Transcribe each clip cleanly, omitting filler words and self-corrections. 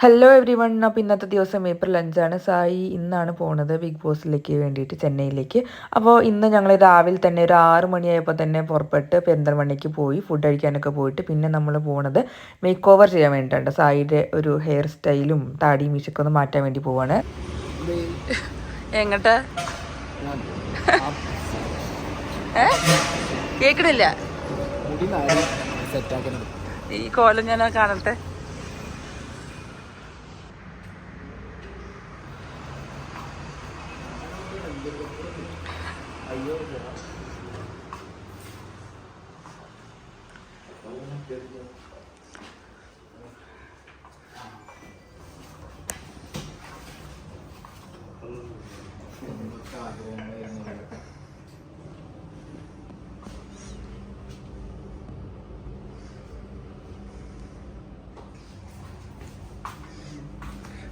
Hello every one. അപ്പോൾ ഇന്നത്തെ ദിവസം ഏപ്രിൽ 5 സായി ഇന്നാണ് പോണത് ബിഗ് ബോസിലേക്ക് വേണ്ടിയിട്ട് ചെന്നൈയിലേക്ക്. അപ്പോൾ ഇന്ന് ഞങ്ങൾ രാവിലെ തന്നെ ഒരു 6 മണിയായപ്പോൾ തന്നെ പുറപ്പെട്ട് പെരിന്തൽമണ്ണയ്ക്ക് പോയി ഫുഡ് കഴിക്കാനൊക്കെ പോയിട്ട് പിന്നെ നമ്മൾ പോണത് മേക്ക് ഓവർ ചെയ്യാൻ വേണ്ടിയിട്ടുണ്ട്. സായിയുടെ ഒരു ഹെയർ സ്റ്റൈലും താടിയും മീശൊക്കെ ഒന്ന് മാറ്റാൻ വേണ്ടി പോവാണ്. എങ്ങട്ടാ കേക്കണില്ല ഈ കോലം ഞാൻ കാണട്ടെ.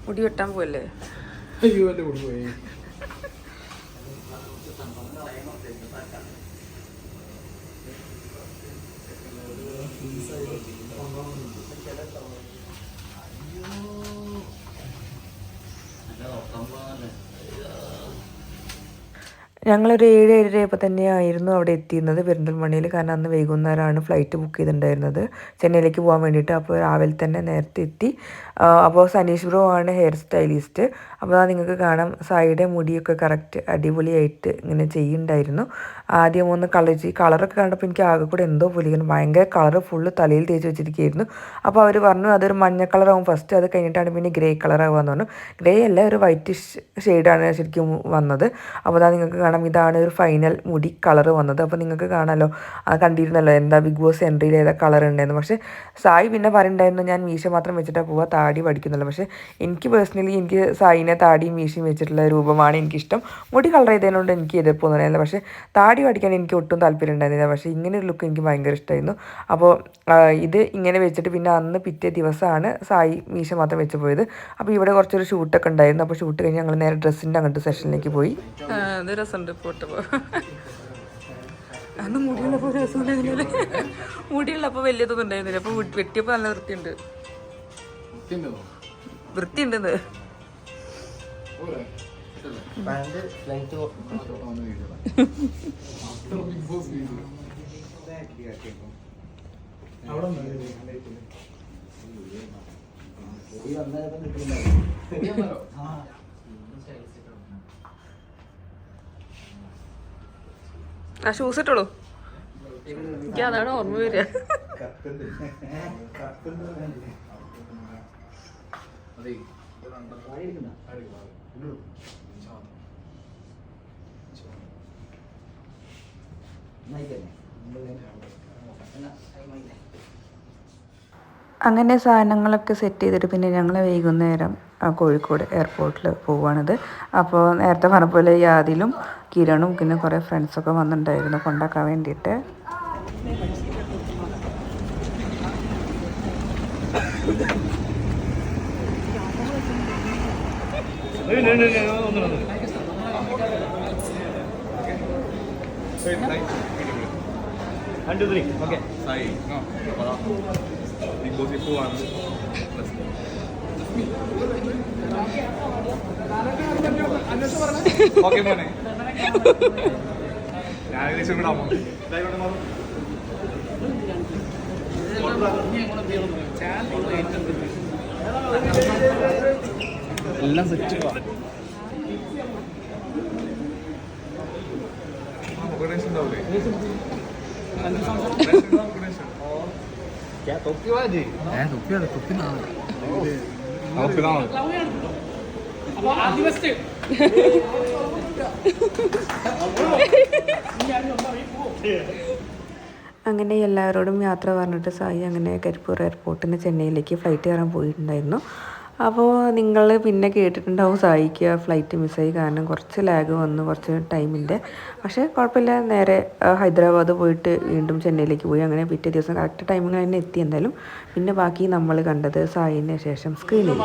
മുടി വെട്ടാൻ പോവല്ലേ? അയ്യോ എൻ്റെ മുടി പോയി. ഞങ്ങളൊരു 7-7:30 തന്നെയായിരുന്നു അവിടെ എത്തിയിരുന്നത് പെരിന്തൽമണ്ണയിൽ. കാരണം അന്ന് വൈകുന്നേരമാണ് ഫ്ലൈറ്റ് ബുക്ക് ചെയ്തിട്ടുണ്ടായിരുന്നത് ചെന്നൈയിലേക്ക് പോകാൻ വേണ്ടിയിട്ട്. അപ്പോൾ രാവിലെ തന്നെ നേരത്തെ എത്തി. അപ്പോൾ സനീഷ് ബ്രോ ആണ് ഹെയർ സ്റ്റൈലിസ്റ്റ്. അപ്പോൾ നിങ്ങൾക്ക് കാണാം സായിയുടെ മുടിയൊക്കെ കറക്റ്റ് അടിപൊളിയായിട്ട് ഇങ്ങനെ ചെയ്യുന്നുണ്ടായിരുന്നു. ആദ്യം ഒന്ന് കളറൊക്കെ കണ്ടപ്പോൾ എനിക്ക് ആകെ കൂടെ എന്തോ പോലെ ഭയങ്കര കളർ ഫുള്ള് തലയിൽ തേച്ച് വെച്ചിരിക്കുകയായിരുന്നു. അപ്പോൾ അവർ പറഞ്ഞു അതൊരു മഞ്ഞ കളറാവും ഫസ്റ്റ്, അത് കഴിഞ്ഞിട്ടാണ് പിന്നെ ഗ്രേ കളറാവാന്ന് പറഞ്ഞു. ഗ്രേ അല്ല, ഒരു വൈറ്റിഷ് ഷെയ്ഡാണ് ശരിക്കും വന്നത്. അപ്പോൾ അതാ നിങ്ങൾക്ക് കാണാം, ഇതാണ് ഒരു ഫൈനൽ മുടി കളർ വന്നത്. അപ്പോൾ നിങ്ങൾക്ക് കാണാമല്ലോ, കണ്ടിരുന്നല്ലോ എന്താ ബിഗ് ബോസ് എൻട്രിയിൽ ഏതാ കളർ ഉണ്ടായിരുന്നു. പക്ഷേ സായി പിന്നെ പറയുന്നുണ്ടായിരുന്നു ഞാൻ മീശ മാത്രം വെച്ചിട്ടാണ് പോവുക, താടി പഠിക്കുന്നുള്ളൂ. പക്ഷേ എനിക്ക് പേഴ്സണലി എനിക്ക് സായിനെ താടിയും മീശയും വെച്ചിട്ടുള്ള രൂപമാണ് എനിക്കിഷ്ടം. മുടി കളർ ചെയ്തതിനോട് എനിക്ക് എതിർപ്പൊന്നും അറിയില്ല. പക്ഷേ താടി പഠിക്കാൻ എനിക്ക് ഒട്ടും താല്പര്യം ഉണ്ടായിരുന്നില്ല. പക്ഷേ ഇങ്ങനെ ഒരു ലുക്ക് എനിക്ക് ഭയങ്കര ഇഷ്ടമായിരുന്നു. അപ്പോൾ ഇത് ഇങ്ങനെ വെച്ചിട്ട് പിന്നെ അന്ന് പിറ്റേ ദിവസമാണ് സായി മീശ മാത്രം വെച്ച് പോയത്. അപ്പോൾ ഇവിടെ കുറച്ചൊരു ഷൂട്ടൊക്കെ ഉണ്ടായിരുന്നു. അപ്പോൾ ഷൂട്ട് കഴിഞ്ഞ് ഞങ്ങൾ നേരെ ഡ്രസ്സിൻ്റെ അങ്ങോട്ട് സെഷനിലേക്ക് പോയി. രസമുണ്ട് ഫോട്ടോ. അന്ന് മുടിയുള്ളപ്പോൾ രസമുണ്ടായിരുന്നില്ല, മുടിയുള്ളപ്പോൾ വലിയതൊന്നും ഉണ്ടായിരുന്നില്ല. അപ്പോൾ വെട്ടിയപ്പോൾ നല്ല വൃത്തിയുണ്ട്, വൃത്തിയുണ്ടെന്ന്. ആ ഷൂസ് ഇട്ടോളൂ, എനിക്ക് അതാണ് ഓർമ്മ വരിക. അങ്ങനെ സാധനങ്ങളൊക്കെ സെറ്റ് ചെയ്തിട്ട് പിന്നെ ഞങ്ങൾ വൈകുന്നേരം കോഴിക്കോട് എയർപോർട്ടിൽ പോവുകയാണിത്. അപ്പോൾ നേരത്തെ പറഞ്ഞ പോലെ യാദിലും കിരണും പിന്നെ കുറേ ഫ്രണ്ട്സൊക്കെ വന്നിട്ടുണ്ടായിരുന്നു കൊണ്ടാക്കാൻ വേണ്ടിയിട്ട്. ബിഗ് ബോസിൽ പോവാണ്. ഓക്കെ മോനെ, ഞാൻ ഏകദേശം കൂടെ ആവുമ്പോൾ എല്ലാം സെറ്റ്. ഗണേശ് ഉണ്ടാവില്ലേ? അങ്ങനെ എല്ലാവരോടും യാത്ര പറഞ്ഞിട്ട് സായി അങ്ങനെ കരിപ്പൂർ എയർപോർട്ടിന് ചെന്നൈയിലേക്ക് ഫ്ലൈറ്റ് കയറാൻ പോയിട്ടുണ്ടായിരുന്നു. അപ്പോൾ നിങ്ങൾ പിന്നെ കേട്ടിട്ടുണ്ടാവും സായിക്ക് ഫ്ലൈറ്റ് മിസ്സായി, കാരണം കുറച്ച് ലാഗ് വന്നു കുറച്ച് ടൈമിൻ്റെ. പക്ഷേ കുഴപ്പമില്ല, നേരെ ഹൈദരാബാദ് പോയിട്ട് വീണ്ടും ചെന്നൈയിലേക്ക് പോയി. അങ്ങനെ പിറ്റേ ദിവസം കറക്റ്റ് ടൈമിൽ തന്നെ എത്തി എന്തായാലും. പിന്നെ ബാക്കി നമ്മൾ കണ്ടത് സായിന് ശേഷം സ്ക്രീനിൽ.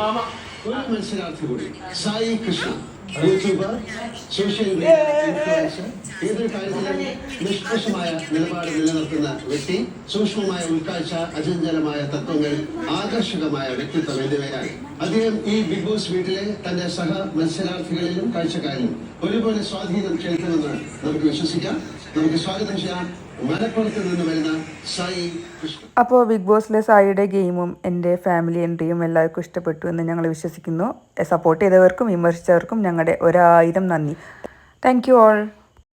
ഒരു മത്സരാർത്ഥി കൂടി Sai Krishna YouTuber, social media influencer, ഏതൊരു കാര്യത്തിലും നിഷ്പക്ഷമായ നിലപാട് നിലനിർത്തുന്ന വ്യക്തി, സൂക്ഷ്മമായ ഉൾക്കാഴ്ച, അചഞ്ചലമായ തത്വങ്ങൾ, ആകർഷകമായ വ്യക്തിത്വം എന്നിവയാണ് അദ്ദേഹം ഈ ബിഗ് ബോസ് വീട്ടിലെ തന്റെ സഹ മത്സരാർത്ഥികളിലും കാഴ്ചക്കാരിലും ഒരുപോലെ സ്വാധീനം ചെലുത്തുമെന്ന് നമുക്ക് വിശ്വസിക്കാം. നമുക്ക് സ്വാഗതം ചെയ്യാം മലപ്പുറത്ത് നിന്ന് വരുന്ന സായി കൃഷ്ണ. അപ്പോൾ ബിഗ് ബോസിലെ സായിയുടെ ഗെയിമും എൻ്റെ ഫാമിലി എൻട്രിയും എല്ലാവർക്കും ഇഷ്ടപ്പെട്ടു എന്ന് ഞങ്ങൾ വിശ്വസിക്കുന്നു. സപ്പോർട്ട് ചെയ്തവർക്കും വിമർശിച്ചവർക്കും ഞങ്ങളുടെ 1000 നന്ദി. Thank you all.